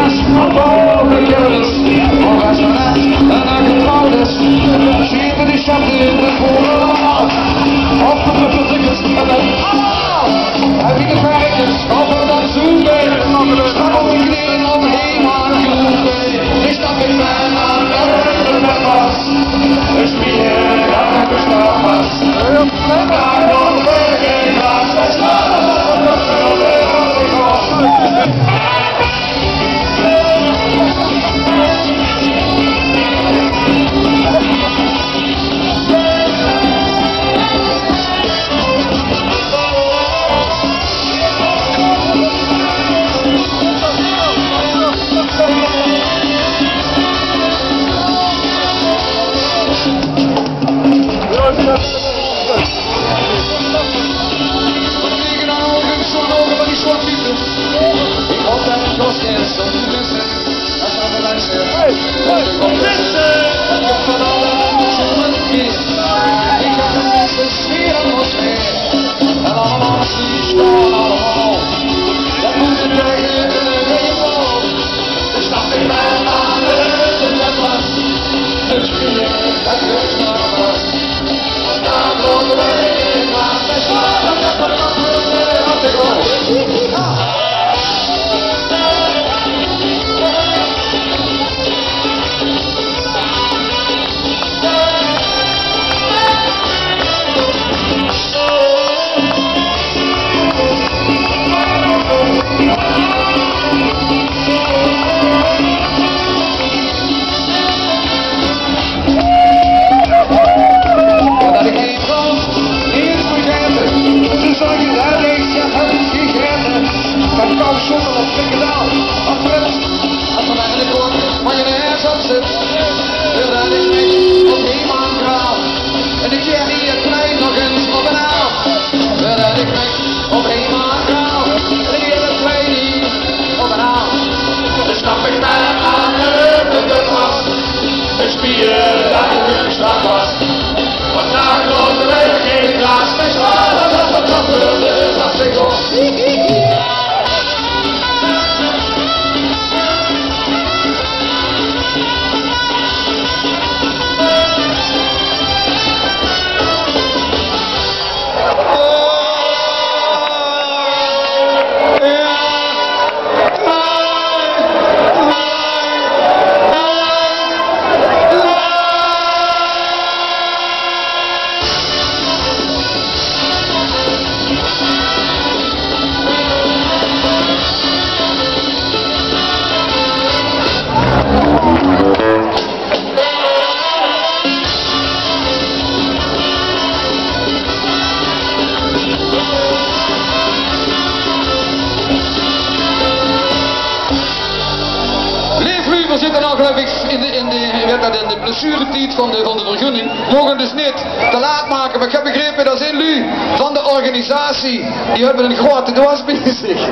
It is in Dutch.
Gas op alle kennis, op restaurant en een getrouwdes. Zie je die shop in de voorraad, op de verplichters en dan heb je de feitjes, over dan zoeken. Stap op de knieën op helemaal groeven. Ik stap in mijn aan, en met was. Dus wie er aan de stap was. En daar nog weer geen plaats, wij staan op de schulden van de God. We zitten nou geloof ik in de blessuretijd van de vergunning. Mogen dus niet te laat maken. Maar ik heb begrepen dat zijn jullie van de organisatie, die hebben een grote doos bij zich.